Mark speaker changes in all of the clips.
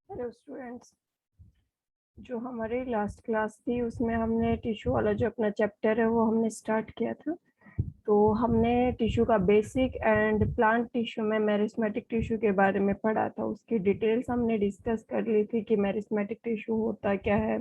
Speaker 1: Hello students, जो हमारी last class थी उसमें हमने टिश्यू वाला जो अपना चैप्टर है वो हमने स्टार्ट किया था। तो हमने टिश्यू का बेसिक एंड प्लांट टिश्यू में मेरिस्मेटिक टिश्यू के बारे में पढ़ा था। उसकी डिटेल्स हमने डिस्कस कर ली थी कि मेरिस्मेटिक टिश्यू होता क्या है,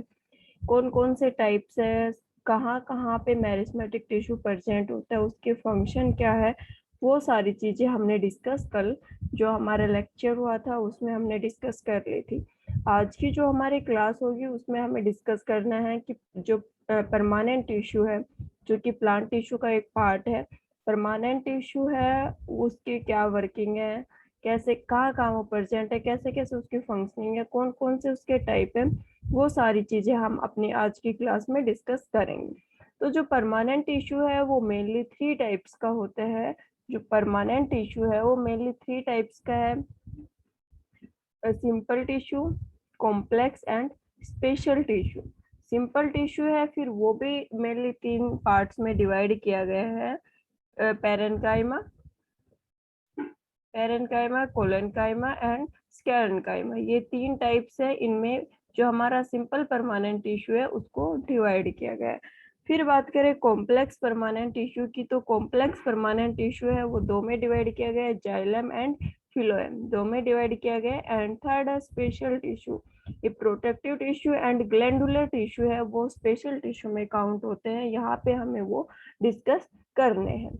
Speaker 1: कौन कौन से टाइप्स है, कहाँ कहाँ पे मेरिस्मेटिक टिश्यू प्रेजेंट होता है, उसके फंक्शन क्या है, वो सारी चीजें हमने डिस्कस कल जो हमारा लेक्चर हुआ था उसमें हमने डिस्कस कर ली थी। आज की जो हमारी क्लास होगी उसमें हमें डिस्कस करना है कि जो परमानेंट टिश्यू है, जो कि प्लांट टिश्यू का एक पार्ट है, परमानेंट टिश्यू है, उसकी क्या वर्किंग है, कैसे कहाँ कहाँ वो प्रेजेंट है, कैसे कैसे उसकी फंक्शनिंग है, कौन कौन से उसके टाइप है, वो सारी चीजें हम अपनी आज की क्लास में डिस्कस करेंगे। तो जो परमानेंट टिश्यू है वो मेनली थ्री टाइप्स का होता है। जो परमानेंट टिश्यू है वो मेनली थ्री टाइप्स का है: simple tissue, complex and special tissue. Simple tissue है फिर वो भी मेनली तीन पार्ट्स में डिवाइड किया गया है: parenchyma, parenchyma, collenchyma and sclerenchyma. ये तीन टाइप्स है। इनमें जो हमारा सिंपल परमानेंट टिश्यू है उसको डिवाइड किया गया है। फिर बात करें कॉम्प्लेक्स परमानेंट टिश्यू की, तो कॉम्प्लेक्स परमानेंट टिश्यू है वो दो में डिवाइड किया गया है: जाइलम एंड फिलोएम, दो में डिवाइड किया गया है। एंड थर्ड है स्पेशल टिश्यू। ये protective tissue and glandular tissue है वो स्पेशल टिश्यू में काउंट होते हैं। यहाँ पे हमें वो डिस्कस करने हैं।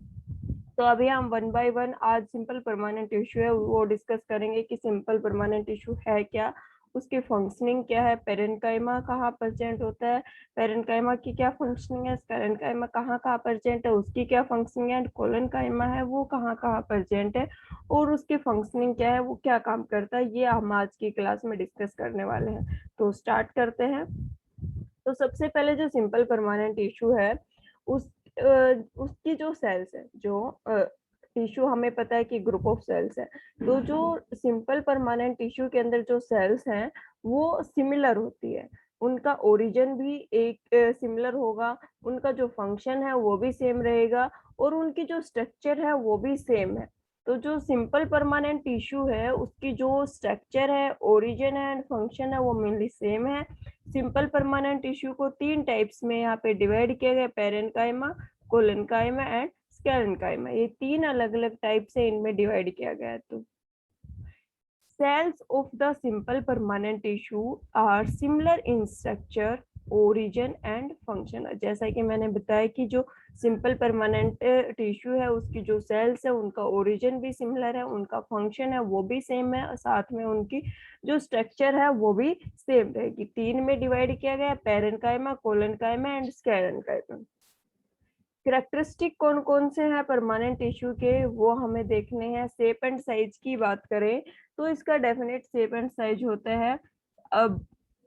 Speaker 1: तो अभी हम वन बाय वन आज सिंपल परमानेंट टिश्यू है वो डिस्कस करेंगे कि सिंपल परमानेंट टिश्यू है क्या, उसकी फंक्शनिंग क्या है, पेरेन्काइमा कहाँ प्रेजेंट होता है, पेरेन्काइमा की क्या फंक्शनिंग है, स्क्लेरेन्काइमा कहाँ कहाँ प्रेजेंट है, उसकी क्या फंक्शनिंग है, कोलेन्काइमा है वो कहाँ कहाँ प्रेजेंट है और उसकी फंक्शनिंग क्या है, वो क्या काम करता है, ये हम आज की क्लास में डिस्कस करने वाले हैं। तो स्टार्ट करते हैं। तो सबसे पहले जो सिंपल परमानेंट टिश्यू है उस उसकी जो सेल्स है, जो टिश्यू हमें पता है कि ग्रुप ऑफ सेल्स है। तो जो सिंपल परमानेंट टिश्यू के अंदर जो सेल्स हैं वो सिमिलर होती है, उनका ओरिजिन भी एक सिमिलर होगा, उनका जो फंक्शन है वो भी सेम रहेगा और उनकी जो स्ट्रक्चर है वो भी सेम है। तो जो सिंपल परमानेंट टिश्यू है उसकी जो स्ट्रक्चर है, ओरिजिन है एंड फंक्शन है वो मेनली सेम है। सिंपल परमानेंट टिश्यू को तीन टाइप्स में यहाँ पे डिवाइड किया गया: पेरेन्काइमा, कोलेन्काइमा एंड स्क्लेरेन्काइमा। ये तीन अलग अलग टाइप से इनमें डिवाइड किया गया है। तो cells of the simple permanent tissue are similar in structure, origin and function। जैसा कि मैंने बताया कि जो सिंपल परमानेंट टिश्यू है उसकी जो सेल्स है उनका ओरिजिन भी सिमिलर है, उनका फंक्शन है वो भी सेम है और साथ में उनकी जो स्ट्रक्चर है वो भी सेम रहेगी। तीन में डिवाइड किया गया: parenchyma, collenchyma and sclerenchyma. Characteristic कौन कौन से हैं परमानेंट टिश्यू के वो हमें देखने हैं। शेप एंड साइज की बात करें तो इसका डेफिनेट शेप एंड साइज होता है। अब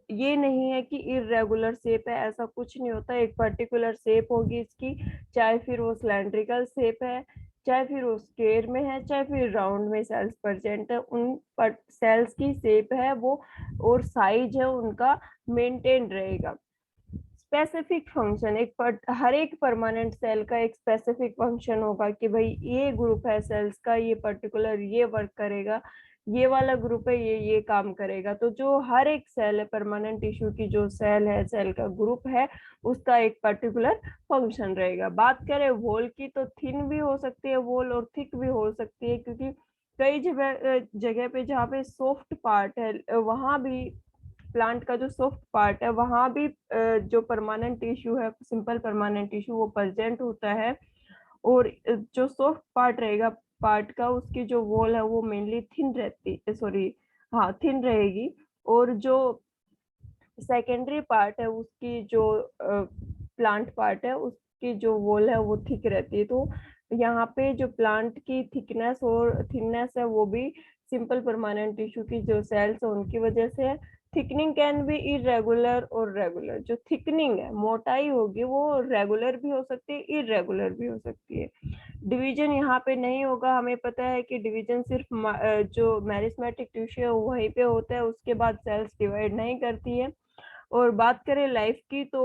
Speaker 1: ये नहीं है कि इरेगुलर शेप है, ऐसा कुछ नहीं होता। एक पर्टिकुलर शेप होगी इसकी, चाहे फिर वो सिलेंड्रिकल शेप है, चाहे फिर वो स्क्वायर में है, चाहे फिर राउंड में सेल्स प्रेजेंट है, उन सेल्स की शेप है वो और साइज है उनका मेंटेन रहेगा। स्पेसिफिक फंक्शन, हर एक परमानेंट सेल का एक स्पेसिफिक फंक्शन होगा कि भाई ये ग्रुप है सेल्स का, ये पर्टिकुलर ये वर्क करेगा, ये वाला ग्रुप है ये काम करेगा। तो जो हर एक सेल है परमानेंट टिश्यू की, जो सेल है सेल का ग्रुप है, उसका एक पर्टिकुलर फंक्शन रहेगा। बात करें वॉल की तो थिन भी हो सकती है वॉल और थिक भी हो सकती है, क्योंकि कई जगह जगह पे जहाँ पे सॉफ्ट पार्ट है वहां भी प्लांट का जो सॉफ्ट पार्ट है वहां भी जो परमानेंट टिश्यू है सिंपल परमानेंट टिश्यू वो प्रेजेंट होता है। और जो सॉफ्ट पार्ट रहेगा पार्ट का उसकी जो वॉल है वो मेनली थिन रहती है, सॉरी हाँ थिन रहेगी। और जो सेकेंडरी पार्ट है उसकी जो प्लांट पार्ट है उसकी जो वॉल है वो थिक रहती है। तो यहाँ पे जो प्लांट की थिकनेस और थिननेस है वो भी सिंपल परमानेंट टिश्यू की जो सेल्स है उनकी वजह से है। थिकनिंग कैन बी इरेगुलर और रेगुलर। जो थिकनिंग है मोटाई होगी वो रेगुलर भी हो सकती है इरेगुलर भी हो सकती है। डिवीजन यहाँ पे नहीं होगा, हमें पता है कि डिवीजन सिर्फ जो मेरिस्मेटिक टिश्यू है वहीं पे होता है, उसके बाद सेल्स डिवाइड नहीं करती है। और बात करें लाइफ की तो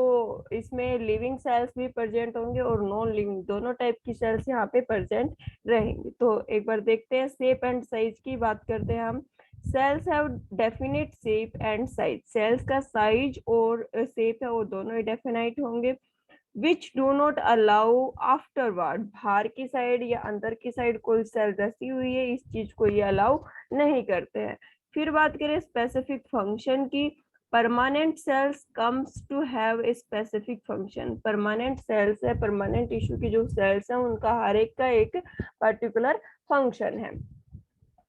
Speaker 1: इसमें लिविंग सेल्स भी प्रेजेंट होंगे और नॉन लिविंग दोनों टाइप की सेल्स यहाँ पे प्रेजेंट रहेंगी। तो एक बार देखते हैं शेप एंड साइज की बात करते हैं हम। Cells have definite shape and size, cells का साइज और शेप है वो दोनों ही डेफिनाइट होंगे। Which do not allow afterward, बाहर की साइड या अंदर की साइड कोई सेल धसी हुई है इस चीज को ये अलाउ नहीं करते हैं। फिर बात करें स्पेसिफिक फंक्शन की, permanent cells comes to have a specific function, permanent cells है, परमानेंट टिश्यू की जो सेल्स है उनका हर एक का एक पर्टिकुलर फंक्शन है।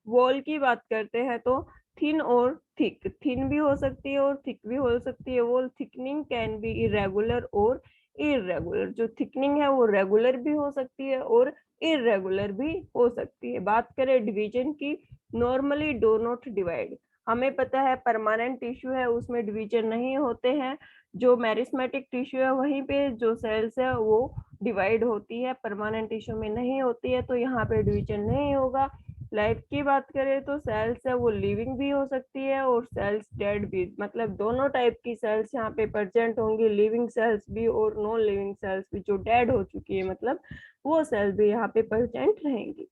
Speaker 1: वॉल की बात करते हैं तो थिन और थिक, थिन भी हो सकती है और थिक भी हो सकती है। Wall thickening can be irregular और इरेगुलर, जो थिकनिंग है वो रेगुलर भी हो सकती है और इरेगुलर भी हो सकती है। बात करें डिवीजन की, नॉर्मली डो नॉट डिवाइड, हमें पता है परमानेंट टिश्यू है उसमें डिवीजन नहीं होते हैं, जो मेरिस्मेटिक टिश्यू है वहीं पे जो सेल्स है वो डिवाइड होती है, परमानेंट टिश्यू में नहीं होती है, तो यहाँ पे डिवीजन नहीं होगा। लाइफ की बात करें तो सेल्स है वो लिविंग भी हो सकती है और सेल्स डेड भी, मतलब दोनों टाइप की सेल्स यहाँ पे प्रेजेंट होंगी, लिविंग सेल्स भी और नॉन लिविंग सेल्स भी, जो डेड हो चुकी है मतलब वो सेल्स भी यहाँ पे प्रेजेंट रहेंगी।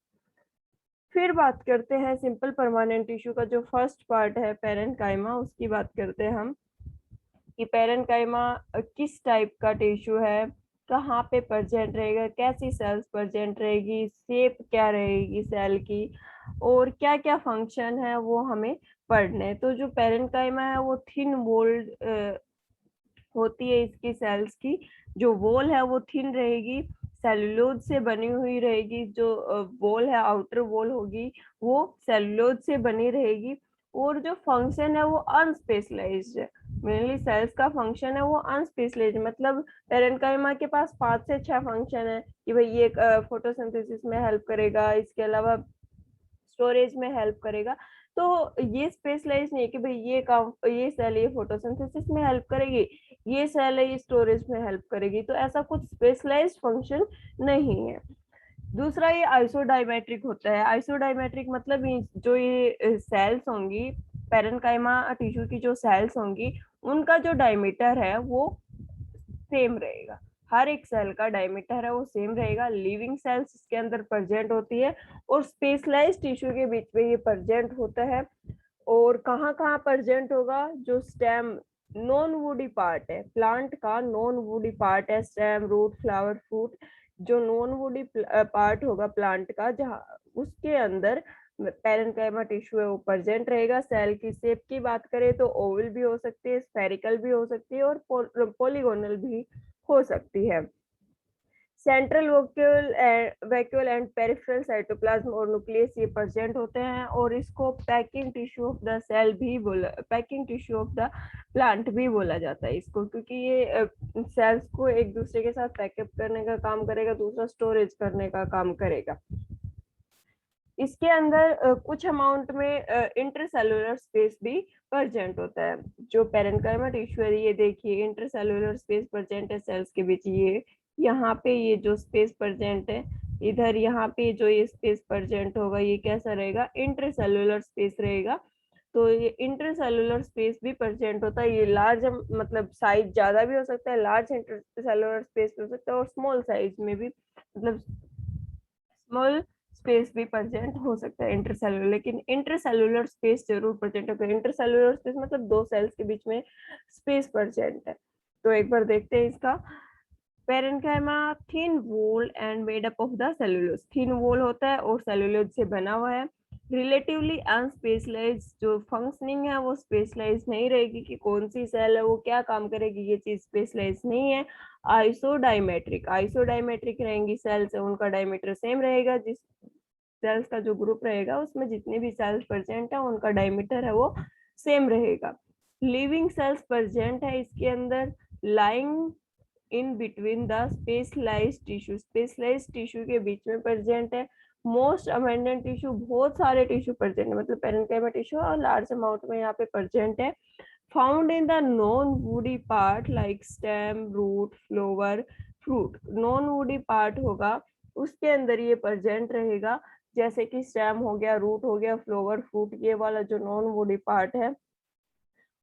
Speaker 1: फिर बात करते हैं सिंपल परमानेंट टिश्यू का जो फर्स्ट पार्ट है पेरेन्काइमा, उसकी बात करते हैं हम कि पेरेन्काइमा किस टाइप का टिश्यू है, कहाँ पे प्रेजेंट रहेगा, कैसी सेल्स प्रेजेंट रहेगी, शेप क्या रहेगी सेल की और क्या क्या फंक्शन है वो हमें पढ़ने। तो जो पेरेन्काइमा है वो थिन वोल्ड होती है, इसकी सेल्स की जो वॉल है वो थिन रहेगी, सेलुलोज से बनी हुई रहेगी, जो वॉल है आउटर वॉल होगी वो सेलुलोज से बनी रहेगी और जो फंक्शन है वो अनस्पेशलाइज्ड है। मेनली सेल्स का फंक्शन है वो अनस्पेशलाइज्ड, मतलब पेरेन्काइमा के पास 5 से 6 फंक्शन है कि भाई ये फोटोसिंथेसिस में हेल्प करेगा, इसके अलावा स्टोरेज में हेल्प करेगा। तो ये स्पेशलाइज नहीं है कि भाई ये काम, ये सेल ये फोटोसिंथेसिस में हेल्प करेगी, ये सेल है ये स्टोरेज में हेल्प करेगी, तो ऐसा कुछ स्पेशलाइज्ड फंक्शन नहीं है। दूसरा ये आइसोडाइमेट्रिक होता है, आइसोडाइमेट्रिक मतलब जो ये सेल्स होंगी पेरेन्काइमा टिश्यू की, जो सेल्स होंगी उनका जो डायमीटर है वो सेम रहेगा, हर एक सेल का डायमीटर है वो सेम रहेगा। लिविंग सेल्स इसके अंदर प्रेजेंट होती है और स्पेशलाइज्ड टिश्यू के बीच में ये प्रेजेंट होता है। और कहाँ कहाँ प्रेजेंट होगा, जो स्टेम नॉन वुडी पार्ट है प्लांट का, नॉन वुडी पार्ट है स्टेम रूट फ्लावर फ्रूट, जो नॉन वुडी पार्ट होगा प्लांट का जहाँ उसके अंदर पेरेन्काइमा टिश्यू है वो प्रेजेंट रहेगा। सेल की शेप की बात करें तो ओवल भी हो सकती है, स्फेरिकल भी हो सकती है और पॉलीगोनल भी हो सकती है। Central vacuole and peripheral cytoplasm और न्यूक्लियस ये प्रेजेंट होते हैं और इसको packing tissue of the cell भी बोला, packing tissue of the plant भी बोला जाता है इसको, क्योंकि ये सेल्स को एक दूसरे के साथ पैकअप करने का काम करेगा, दूसरा स्टोरेज करने का काम करेगा। इसके अंदर कुछ अमाउंट में इंटरसेलुलर स्पेस भी प्रेजेंट होता है। जो पेरेन्काइमा टिश्यू है ये देखिए इंटरसेलुलर स्पेस प्रेजेंट है सेल्स के बीच, ये यहाँ पे ये जो स्पेस प्रेजेंट है, इधर यहाँ पे जो ये स्पेस प्रेजेंट होगा ये कैसा रहेगा, इंटरसेलुलर स्पेस रहेगा। तो ये इंटरसेलुलर स्पेस भी प्रेजेंट होता है, ये लार्ज मतलब साइज ज्यादा भी हो सकता है, लार्ज इंटरसेलुलर स्पेस हो सकता है और स्मॉल साइज में भी मतलब स्मॉल स्पेस भी प्रेजेंट हो सकता है इंटरसेलुलर, लेकिन इंटरसेलुलर स्पेस जरूर प्रेजेंट होगा। इंटरसेलुलर स्पेस मतलब दो सेल्स के बीच में स्पेस प्रेजेंट है। तो एक बार देखते हैं इसका। Parenchyma thin wall and made up of the cellulose, thin wall होता है और सेलुलोज से बना हुआ है। रिलेटिवली अनस्पेशलाइज्ड, जो फंक्शनिंग है वो स्पेशलाइज नहीं रहेगी कि कौन सी सेल है वो क्या काम करेगी, ये चीज स्पेशलाइज नहीं है। आइसोडाइमेट्रिक, आइसोडाइमेट्रिक रहेंगी सेल्स है उनका डायमीटर सेम रहेगा, जिस सेल्स का जो ग्रुप रहेगा उसमें जितने भी सेल्स प्रेजेंट है उनका डायमीटर है वो सेम रहेगा। लिविंग सेल्स प्रेजेंट है इसके अंदर, lying in between the specialised tissue, specialised tissue के बीच में प्रेजेंट है। मोस्ट अबंडेंट टिश्यू, बहुत सारे टिश्यू प्रेजेंट है, मतलब पेरेन्काइमा टिश्यू और लार्ज अमाउंट में यहाँ पे प्रेजेंट है। Found in the non woody part like stem root flower fruit, non woody part होगा उसके अंदर ये प्रेजेंट रहेगा, जैसे कि स्टेम हो गया, रूट हो गया, फ्लोवर फ्रूट, ये वाला जो नॉन वुडी पार्ट है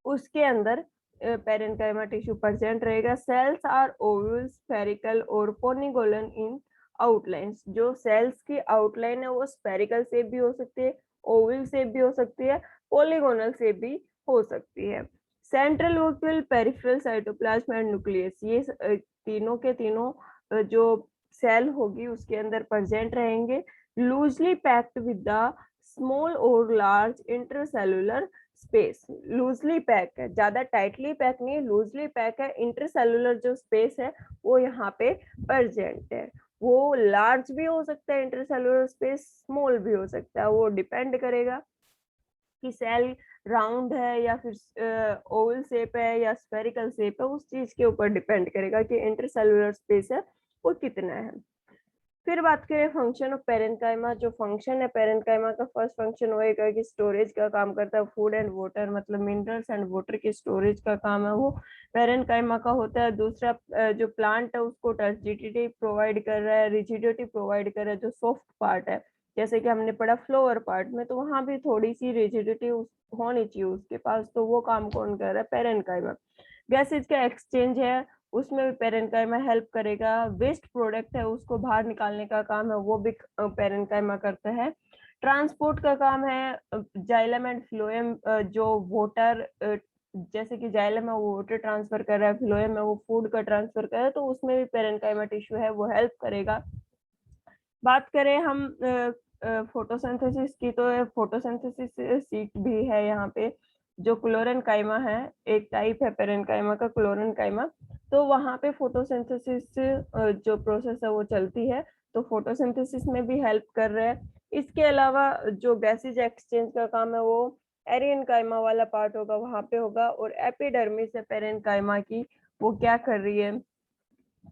Speaker 1: उसके अंदर पेरेन्काइमा टिश्यू प्रेजेंट रहेगा। सेल्स आर ओवल स्फेरिकल और पोनिगोलन इन आउटलाइंस, जो सेल्स की आउटलाइन है वो स्फेरिकल शेप भी हो सकती है ओवल शेप भी हो सकती है, पॉलीगोनल शेप भी हो सकती है। Central nuclear, peripheral, cytoplasm and nucleus, ये तीनों के तीनों जो सेल होगी उसके अंदर प्रेजेंट रहेंगे, loosely packed with the small और large intercellular space. Loosely pack है, ज्यादा टाइटली पैक नहीं है, लूजली पैक है। इंटरसेलुलर जो स्पेस है वो यहाँ पे प्रेजेंट है। वो लार्ज भी हो सकता है इंटरसेलुलर स्पेस, स्मॉल भी हो सकता है, वो डिपेंड करेगा कि सेल राउंड है या फिर ओवल शेप है या स्फेरिकल शेप है, उस चीज के ऊपर डिपेंड करेगा कि इंटरसेलुलर स्पेस है वो कितना है। फिर बात करें फंक्शन ऑफ पेरेन्काइमा। जो फंक्शन है पेरेन्काइमा का, फर्स्ट फंक्शन होएगा कि स्टोरेज का काम करता है, फूड एंड वाटर, मतलब मिनरल्स एंड वाटर की स्टोरेज का काम है वो पेरेन्काइमा का होता है। दूसरा जो प्लांट है उसको टर्जिडिटी प्रोवाइड कर रहा है, रिजिडिटी प्रोवाइड कर रहा है, जो सॉफ्ट पार्ट है, जैसे कि हमने पढ़ा फ्लोअर पार्ट में, तो वहां भी थोड़ी सी रिजिडिटी होनी चाहिए उसके पास, तो वो काम कौन कर रहा है, पेरेन्काइमा। गैसेज का एक्सचेंज है, उसमें भी पेरेन्काइमा हेल्प करेगा। वेस्ट प्रोडक्ट है उसको बाहर निकालने का काम है, वो भी पेरेन्काइमा करता है। ट्रांसपोर्ट का काम है जाइलम एंड फ्लोएम, जो वाटर, जैसे कि जाइलम है वो वाटर ट्रांसफर कर रहा है, फ्लोएम है वो फूड का ट्रांसफर कर रहा है, तो उसमें भी पेरेन्काइमा टिश्यू है वो हेल्प करेगा। बात करें हम फोटोसिंथेसिस की, तो फोटोसिंथेसिस सीट भी है यहाँ पे। जो क्लोरेनकाइमा है, एक टाइप है पेरेन्काइमा का क्लोरेनकाइमा, तो वहां पे फोटोसिंथेसिस जो प्रोसेस है वो चलती है, तो फोटोसिंथेसिस में भी हेल्प कर रहा है। इसके अलावा जो गैसेज एक्सचेंज का काम है वो एरियनकाइमा वाला पार्ट होगा, वहां पे होगा। और एपिडर्मिस है पेरेन्काइमा की, वो क्या कर रही है,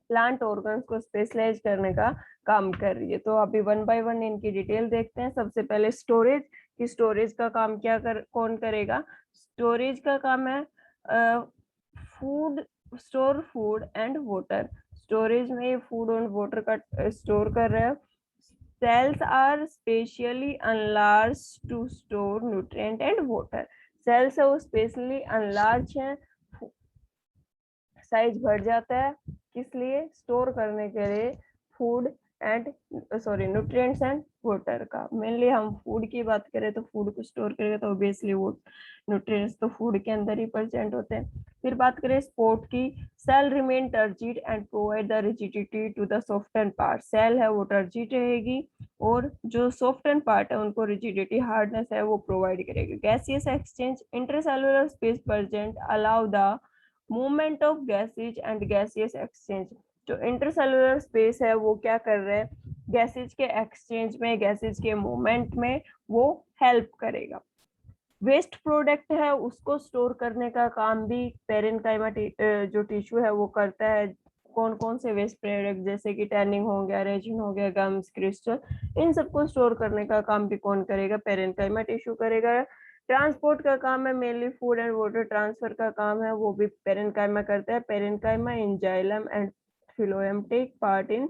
Speaker 1: प्लांट ऑर्गन्स को स्पेशलाइज करने का काम कर रही है। तो अभी वन बाय वन इनकी डिटेल देखते हैं। सबसे पहले स्टोरेज, कि स्टोरेज का काम कौन करेगा। स्टोरेज का काम है food, store food and water. Storage में फूड और वाटर का स्टोर कर रहा है। Cells are specially enlarge to store nutrient and water. Cells है वो स्पेशली अनलार्ज है, साइज बढ़ जाता है, किस लिए, स्टोर करने के लिए food and nutrients and water का। मेनली हम फूड की बात करें तो फूड को स्टोर करेगा तो ऑब्वियसली वो न्यूट्रिएंट्स तो फूड के अंदर ही प्रेजेंट होते हैं। फिर बात करें स्पोर्ट की, cell remain turgid and provide the rigidity to the soften part. Cell है वो टर्जिड रहेगी और जो सॉफ्टन पार्ट है उनको रिजिडिटी, हार्डनेस है वो प्रोवाइड करेगी। Gaseous exchange, intercellular space present allow the movement of gases and gaseous exchange. जो इंटरसेलुलर स्पेस है वो क्या कर रहे हैं, गैसेज के एक्सचेंज में, गैसेज के मूवमेंट में वो हेल्प करेगा। वेस्ट प्रोडक्ट है उसको स्टोर करने का काम भी पेरेन्काइमा जो टिश्यू है वो करता है। कौन कौन से वेस्ट प्रोडक्ट, जैसे कि टैनिंग हो गया, रेजिन हो गया, गम्स, क्रिस्टल, इन सबको स्टोर करने का काम भी कौन करेगा, पेरेन्काइमा टिश्यू करेगा। ट्रांसपोर्ट का काम है, mainly food and water transfer का काम है, वो भी पेरेन्काइमा करता है। Parenchyma in xylem and phloem take part in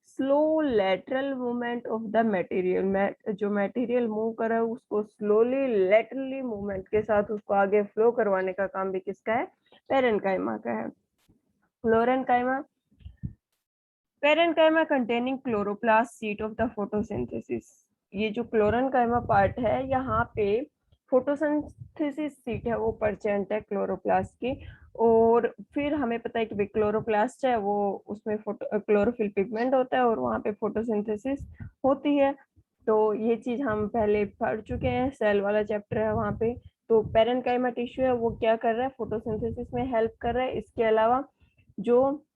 Speaker 1: slow lateral movement of the material. जो मटेरियल मूव कर रहा है उसको स्लोली लेटरली मूवमेंट के साथ उसको आगे फ्लो करवाने का काम भी किसका है, पेरेन्काइमा का है। क्लोरेन्काइमा, parenchyma containing chloroplast seat of the photosynthesis. ये जो क्लोरेन्काइमा पार्ट है यहाँ पे फोटोसिंथेसिस सीट है वो प्रेजेंट है क्लोरोप्लास्ट की। और फिर हमें पता है कि क्लोरोप्लास्ट है वो, उसमें क्लोरोफिल पिगमेंट होता है और वहाँ पे फोटोसिंथेसिस होती है। तो ये चीज हम पहले पढ़ चुके हैं, सेल वाला चैप्टर है वहाँ पे। तो पेरेन्काइमा टिश्यू है वो क्या कर रहा है, फोटोसिंथेसिस में हेल्प कर रहा है। इसके अलावा जो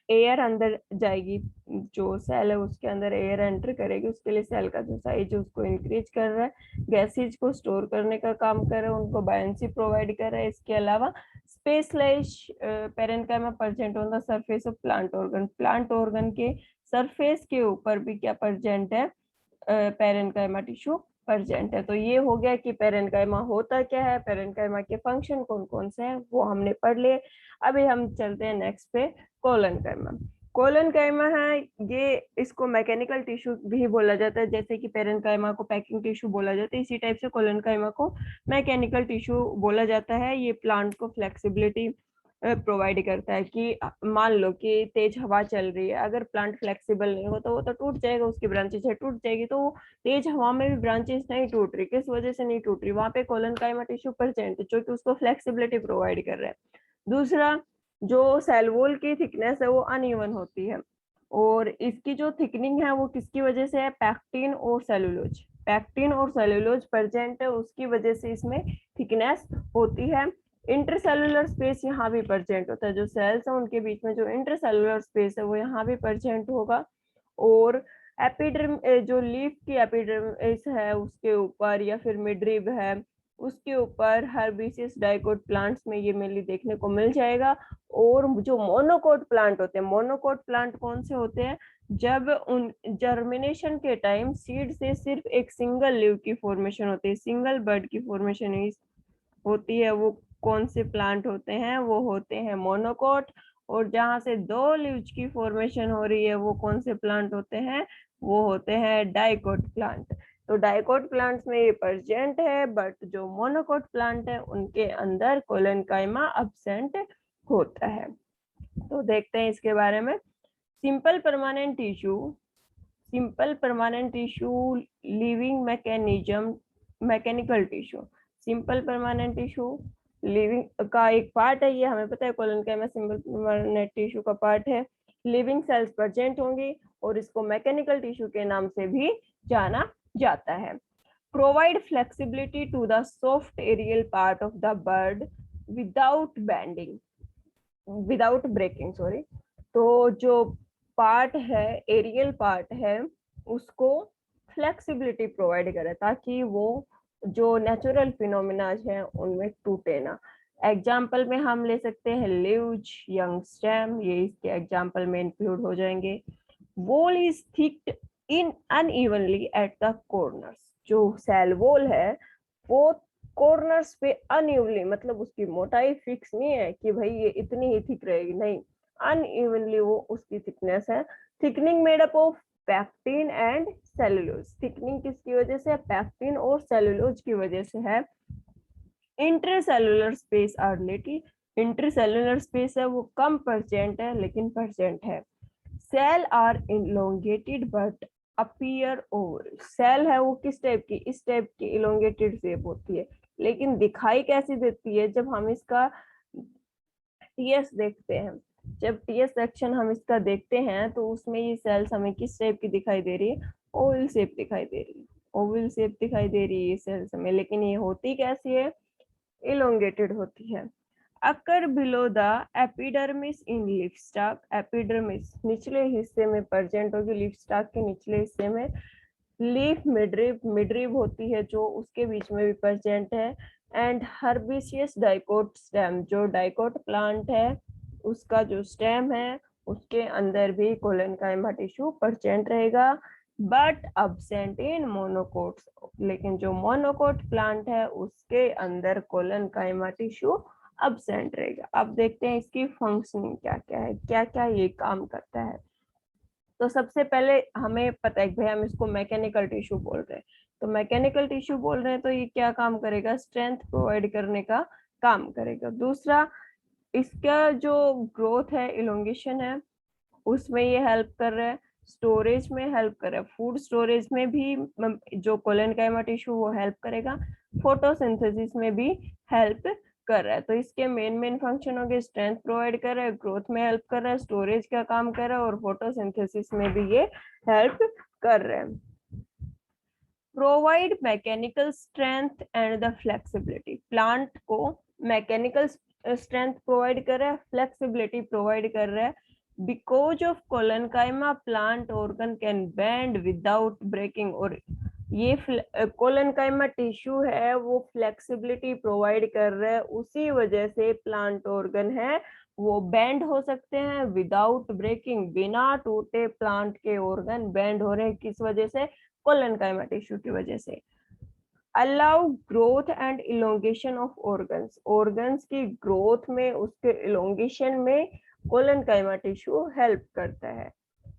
Speaker 1: एयर अंदर जाएगी, जो सेल है उसके अंदर एयर एंटर करेगी, उसके लिए सेल का जो साइज है उसको इंक्रीज कर रहा है। गैसेज को स्टोर करने का काम कर रहा है, उनको बायंसी प्रोवाइड कर रहा है। इसके अलावा specialise parenchyma present on the surface of plant organ. Plant organ के सरफेस के ऊपर भी क्या प्रेजेंट है, पेरेन्काइमा टिश्यू प्रेजेंट है। तो ये हो गया कि पेरेन्काइमा होता क्या है, पेरेन्काइमा के फंक्शन कौन कौन से हैं वो हमने पढ़ लिए। अभी हम चलते हैं नेक्स्ट पे, कोलनकाइमा। कोलनकाइमा है ये, इसको मैकेनिकल टिश्यू भी बोला जाता है, जैसे कि पेरेन्काइमा को पैकिंग टिश्यू बोला जाता है, इसी टाइप से कोलनकाइमा को मैकेनिकल टिश्यू बोला जाता है। ये प्लांट को फ्लेक्सिबिलिटी प्रोवाइड करता है कि मान लो कि तेज हवा चल रही है, अगर प्लांट फ्लेक्सिबल नहीं हो तो वो तो टूट जाएगा, उसकी ब्रांचेस है टूट जाएगी। तो वो तेज हवा में भी ब्रांचेस नहीं टूट रही, किस वजह से नहीं टूट रही? वहां पे कोलनकाइमा टिश्यू प्रेजेंट है जो कि उसको फ्लेक्सिबिलिटी प्रोवाइड कर रहा है। दूसरा, जो सेल वॉल की थिकनेस है वो अनइवन होती है, और इसकी जो थिकनिंग है वो किसकी वजह से है? पैक्टिन और सेलुलोज, पैक्टिन और सेलुलोज प्रेजेंट है, उसकी वजह से इसमें थिकनेस होती है। इंटरसेलुलर स्पेस यहाँ भी प्रेजेंट होता है, जो सेल्स है उनके बीच में जो इंटरसेलुलर स्पेस है वो यहाँ भी प्रेजेंट होगा। और एपिडर्म, जो लीफ की एपिडर्मिस है उसके ऊपर, या फिर मिडरिब है उसके ऊपर, हर्बिसियस डाइकोट प्लांट्स में ये मेनली देखने को मिल जाएगा। और जो मोनोकोट प्लांट होते हैं, मोनोकोट प्लांट कौन से होते हैं? जब उन जर्मिनेशन के टाइम सीड से सिर्फ एक सिंगल लीव की फॉर्मेशन होती है, सिंगल बर्ड की फॉर्मेशन होती है, वो कौन से प्लांट होते हैं? वो होते हैं मोनोकोट। और जहां से दो लीव्स की फॉर्मेशन हो रही है वो कौन से प्लांट होते हैं? वो होते हैं डाइकोट प्लांट। तो डाइकोट प्लांट्स में ये प्रेजेंट है, बट जो मोनोकोट प्लांट है उनके अंदर कोलेनकाइमा अब्सेंट होता है। तो देखते हैं इसके बारे में। Simple permanent tissue, simple permanent tissue living mechanism, mechanical tissue. Simple permanent tissue living का एक पार्ट है, ये हमें पता है कोलेनकाइमा सिंपल परमानेंट टिश्यू का पार्ट है। लिविंग सेल्स प्रेजेंट होंगी और इसको मैकेनिकल टिश्यू के नाम से भी जाना जाता है। Provide flexibility to the soft aerial part of the bird without bending, without breaking, sorry. तो जो पार्ट है, एरियल पार्ट है, उसको फ्लेक्सिबिलिटी प्रोवाइड करे ताकि वो जो नेचुरल फिनोमिनाज है उनमें टूटे ना। एग्जाम्पल में हम ले सकते हैं लीव्स, यंग स्टेम, ये इसके एग्जाम्पल में इंक्लूड हो जाएंगे। Wall is thickened in unevenly at the corners, जो सेल वॉल है वो कॉर्नर्स पे अनइवनली, मतलब उसकी मोटाई फिक्स नहीं है कि भाई ये इतनी ही थिक रहेगी, नहीं, अनइवनली वो उसकी थिकनेस है। Thickening made up of pectin and cellulose, thickening किसकी वजह से? पैक्टिन और सेलुलोज की वजह से है। Intercellular space are little, intercellular space है वो कम परसेंट है लेकिन परसेंट है। Cell are elongated but appear over, cell है वो किस टाइप की? इस टाइप की इलोंगेटेड शेप होती है, लेकिन दिखाई कैसी देती है? जब हम इसका टीएस देखते हैं, जब टीएस सेक्शन हम इसका देखते हैं तो उसमें ये सेल्स हमें किस शेप की दिखाई दे रही है? ओवल शेप दिखाई दे रही है, ओवल शेप दिखाई दे रही है ये सेल्स हमें, लेकिन ये होती कैसी है? इलोंगेटेड होती है। Occur below the epidermis in leaf stalk, epidermis निचले हिस्से में प्रेजेंट होगी, लीफ स्टॉक के निचले हिस्से में। लीफ मिडरिब, मिडरिब होती है जो उसके बीच में भी प्रेजेंट है। एंड हर्बिशियस डाइकोट स्टेम, जो डाइकोट प्लांट है उसका जो स्टेम है उसके अंदर भी कोलेनकाइमा टिश्यू प्रेजेंट रहेगा, बट अब्सेंट इन मोनोकोट्स, लेकिन जो मोनोकोट प्लांट है उसके अंदर कोलेनकाइमा टिश्यू अब्सेंट रहेगा। अब देखते हैं इसकी फंक्शनिंग क्या क्या है, क्या क्या ये काम करता है। तो सबसे पहले हमें पता है कि भाई हम इसको मैकेनिकल टिश्यू बोल रहे हैं, तो मैकेनिकल टिश्यू बोल रहे हैं तो ये क्या काम करेगा? स्ट्रेंथ प्रोवाइड करने का काम करेगा। दूसरा, इसका जो ग्रोथ है, इलोंगेशन है, उसमें ये हेल्प कर रहा है। स्टोरेज में हेल्प कर रहा है, फूड स्टोरेज में भी जो कोलेनकाइमा टिश्यू वो हेल्प करेगा। फोटोसिंथेसिस में भी हेल्प कर रहा है। तो इसके मेन फंक्शन हो गए, स्ट्रेंथ प्रोवाइड कर रहा है, ग्रोथ में हेल्प कर रहा है, स्टोरेज का काम कर रहा है, और फोटोसिंथेसिस में भी ये हेल्प कर रहे हैं। Provide mechanical strength and the flexibility, plant को मैकेनिकल स्ट्रेंथ प्रोवाइड कर रहा है, फ्लेक्सिबिलिटी प्रोवाइड कर रहा है। Because of collenchyma plant organ can bend without breaking, और ये कोलेनकाइमा टिश्यू है वो फ्लेक्सिबिलिटी प्रोवाइड कर रहा है, उसी वजह से प्लांट ऑर्गन है वो बेंड हो सकते हैं विदाउट ब्रेकिंग, बिना टूटे प्लांट के ऑर्गन बेंड हो रहे हैं, किस वजह से? कोलेनकाइमा टिश्यू की वजह से। Allow growth and elongation of organs, organs की ग्रोथ में, उसके इलोंगेशन में कोलेनकाइमा टिश्यू हेल्प करता है।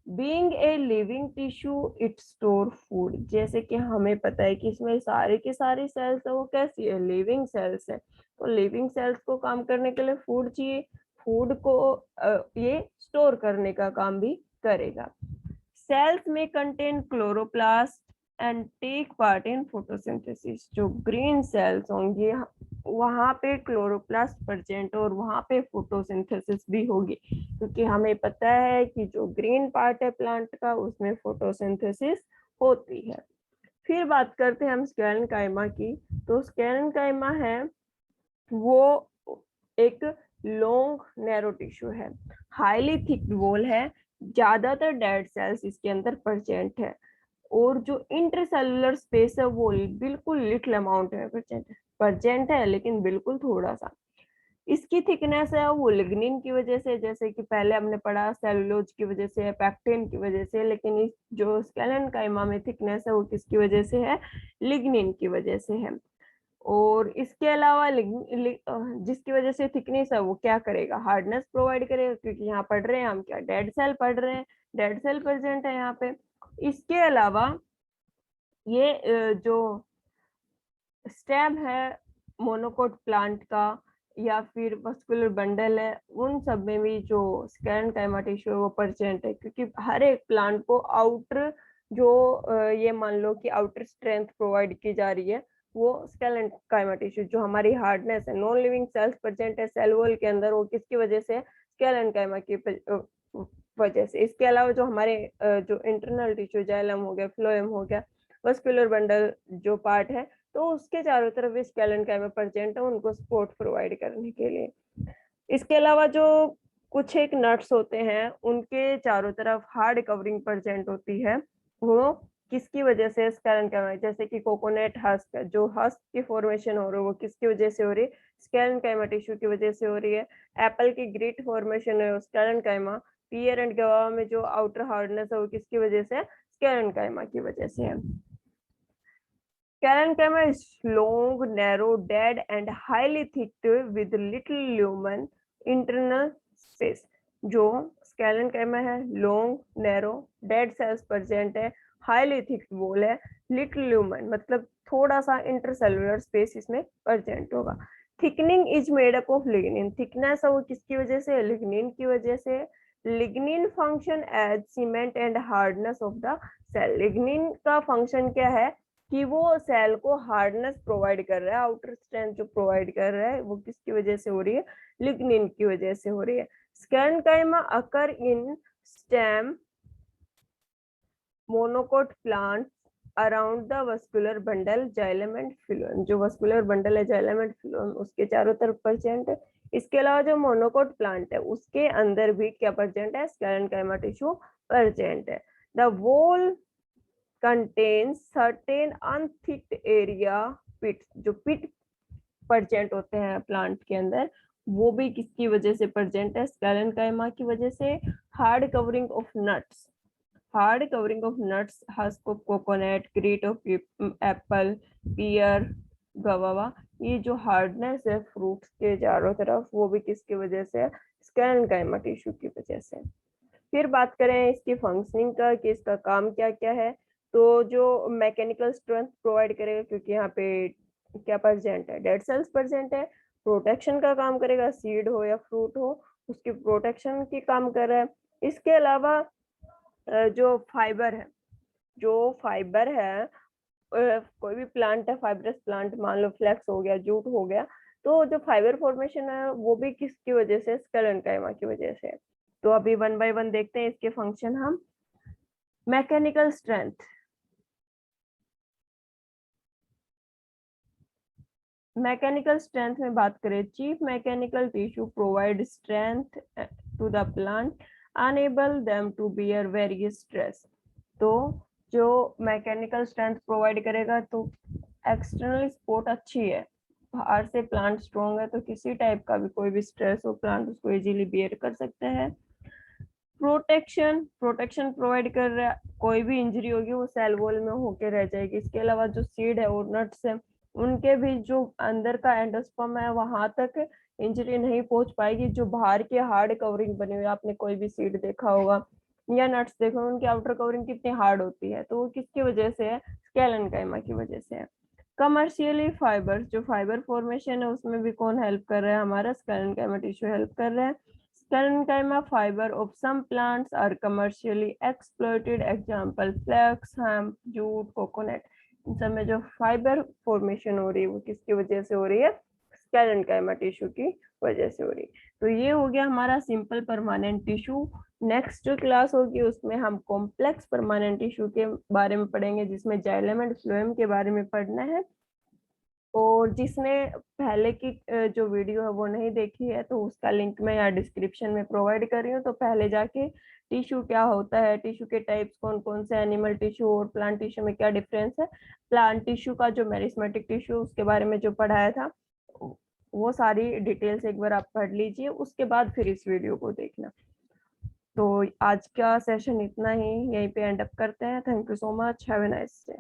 Speaker 1: Being a living tissue it store food, जैसे कि हमें पता है कि इसमें सारे की सारी सेल्स है वो कैसी है? लिविंग सेल्स है, तो लिविंग सेल्स को काम करने के लिए फूड चाहिए, फूड को ये स्टोर करने का काम भी करेगा। सेल्स में contain chloroplast and take part in photosynthesis. जो ग्रीन सेल्स होंगे वहां पे क्लोरोप्लास्ट प्रेजेंट और वहां पे फोटोसिंथेसिस भी होगी, क्योंकि हमें पता है कि जो ग्रीन पार्ट है प्लांट का उसमें फोटोसिंथेसिस होती है। फिर बात करते हैं हम स्क्लेरेन्काइमा की। तो स्क्लेरेन्काइमा है वो एक लॉन्ग नैरो टिश्यू है, हाईली थिक वॉल है, ज्यादातर डेड सेल्स इसके अंदर प्रेजेंट है, और जो इंटरसेलुलर स्पेस है वो बिल्कुल लिटिल अमाउंट में प्रेजेंट है, लेकिन बिल्कुल थोड़ा सा। इसकी थिकनेस है वो लिग्निन की वजह से, जैसे कि पहले हमने पढ़ा सेलुलोज की वजह से, पैक्टिन की वजह से, लेकिन इस जो स्केलेन्काइमा में थिकनेस है वो किसकी वजह से है? लिग्निन की वजह से है। और इसके अलावा जिसकी वजह से थिकनेस है वो क्या करेगा? हार्डनेस प्रोवाइड करेगा, क्योंकि यहाँ पढ़ रहे हैं हम क्या? डेड सेल पढ़ रहे हैं, डेड सेल प्रेजेंट है यहाँ पे। इसके अलावा ये जो स्टेम है मोनोकोट प्लांट का या फिर वस्कुलर बंडल है, उन सब में भी जो स्क्लेरेन्काइमा टिश्यू है वो प्रेजेंट है, क्योंकि हर एक प्लांट को आउटर जो ये मान लो कि आउटर स्ट्रेंथ प्रोवाइड की जा रही है, वो स्क्लेरेन्काइमा टिश्यू। जो हमारी हार्डनेस है, नॉन लिविंग सेल्स प्रेजेंट है सेल वॉल के अंदर, वो किसकी वजह से? स्क्लेरेन्काइमा की वजह से। इसके अलावा जो हमारे जो इंटरनल टिश्यू, जाइलम हो गया, फ्लोएम हो गया, वस्कुलर बंडल जो पार्ट है, तो उसके चारों तरफ भी स्केलेन्काइमा प्रेजेंट है उनको सपोर्ट प्रोवाइड करने के लिए। इसके अलावा जो कुछ एक नट्स होते हैं उनके चारों तरफ हार्ड कवरिंग प्रेजेंट होती है, वो किसकी वजह से? स्केलेन्काइमा। जैसे कि कोकोनट हस्क, जो हस्क की फॉर्मेशन हो रही है वो किसकी वजह से हो रही है? स्केलेन्काइमा टिश्यू की वजह से हो रही है। एप्पल की ग्रिट फॉर्मेशन है स्केलेन्काइमा। पियर एंड गवावा में जो आउटर हार्डनेस है वो किसकी वजह से? स्केलेन्काइमा की वजह से है। Parenchyma is long, narrow, dead, and highly thick with little lumen internal space. जो स्केलेन्काइमा है, long, narrow, dead cells present है, हाईली थिक वॉल है, लिटिल ल्यूमन मतलब थोड़ा सा इंटरसेलुलर स्पेस इसमें प्रेजेंट होगा। Thickening is made up of lignin. Thickness है वो किसकी वजह से? लिग्निन की वजह से। Lignin function as cement and hardness of the cell. Lignin का फंक्शन क्या है? कि वो सेल को हार्डनेस प्रोवाइड कर रहा है, आउटर स्ट्रेंथ जो प्रोवाइड कर रहा है वो किसकी वजह से हो रही है? लिग्निन की वजह से हो रही है। Sclerenchyma occur in stem monocot plant around the vascular bundle, xylem and phloem. जो वस्कुलर बंडल है, जाइलम एंड फिलोएम, उसके चारों तरफ प्रेजेंट है। इसके अलावा जो मोनोकोट प्लांट है उसके अंदर भी क्या प्रेजेंट है? स्केलेन्काइमा टिश्यू प्रेजेंट है। The wall contains certain unthicked area pits। जो पिट प्रेजेंट होते हैं प्लांट के अंदर वो भी किसकी वजह से प्रेजेंट है? स्केलेन्काइमा की वजह से। Hard covering of nuts, hard covering of nuts, husk of coconut, grit of apple, pear, guava, ये जो हार्डनेस है फ्रूट्स के चारों तरफ वो भी किसकी वजह से? स्केलेन्काइमा टिश्यू की वजह से। फिर बात करें इसकी फंक्शनिंग का कि इसका काम क्या क्या है, तो जो मैकेनिकल स्ट्रेंथ प्रोवाइड करेगा, क्योंकि यहाँ पे क्या प्रेजेंट है? डेड सेल्स प्रेजेंट है। प्रोटेक्शन का काम करेगा, सीड हो या फ्रूट हो उसकी प्रोटेक्शन की काम कर रहा है। इसके अलावा जो फाइबर है, जो फाइबर है कोई भी प्लांट है, फाइबरस प्लांट मान लो फ्लेक्स हो गया, जूट हो गया, तो जो फाइबर फॉर्मेशन है वो भी किसकी वजह से? स्केलेन्काइमा की वजह से। तो अभी वन बाय वन देखते हैं इसके फंक्शन हम। मैकेनिकल स्ट्रेंथ, मैकेनिकल स्ट्रेंथ में बात करें, chief mechanical tissue provide strength to the plant, enable them to bear various stress. तो जो मैकेनिकल स्ट्रेंथ प्रोवाइड करेगा, तो एक्सटर्नल सपोर्ट अच्छी है, बाहर से प्लांट स्ट्रॉन्ग है तो किसी टाइप का भी कोई भी स्ट्रेस हो प्लांट उसको इजीली बियर कर सकता है। प्रोटेक्शन, प्रोटेक्शन प्रोवाइड कर रहा है, कोई भी इंजरी होगी वो सेल वॉल में होके रह जाएगी। इसके अलावा जो सीड है और नट्स है उनके भी जो अंदर का एंडोस्पर्म है वहां तक इंजरी नहीं पहुंच पाएगी। जो बाहर की हार्ड कवरिंग बनी हुई है, आपने कोई भी सीड देखा होगा या नट्स देखो, उनकी आउटर कवरिंग कितनी हार्ड होती है, तो वो किसकी वजह से है? स्केलेन्काइमा की वजह से है। कमर्शियली फाइबर, जो फाइबर फॉर्मेशन है उसमें भी कौन हेल्प कर रहा है, हमारा स्केलेंकाइमा टिश्यू हेल्प कर रहा है। Sclerenchyma fibre of some plants are commercially exploited, example flax, hemp, jute, coconut. इन सब में जो फाइबर फॉर्मेशन हो रही है वो किसकी वजह से हो रही है, स्केलेंकाइमा टिश्यू की वजह से हो रही है। तो ये हो गया हमारा सिंपल परमानेंट टिश्यू। नेक्स्ट जो क्लास होगी उसमें हम कॉम्प्लेक्स परमानेंट टिश्यू के बारे में पढ़ेंगे, जिसमें जाइलम एंड फ्लोएम के बारे में पढ़ना है। और जिसने पहले की जो वीडियो है वो नहीं देखी है तो उसका लिंक मैं यहाँ डिस्क्रिप्शन में प्रोवाइड कर रही हूँ, तो पहले जाके टिश्यू क्या होता है, टिश्यू के टाइप्स कौन कौन से, एनिमल टिश्यू और प्लांट टिश्यू में क्या डिफरेंस है, प्लांट टिश्यू का जो मेरिस्मेटिक टिश्यू उसके बारे में जो पढ़ाया था वो सारी डिटेल्स एक बार आप पढ़ लीजिए, उसके बाद फिर इस वीडियो को देखना। तो आज का सेशन इतना ही, यहीं पे एंड अप करते हैं। Thank you so much, have a nice day.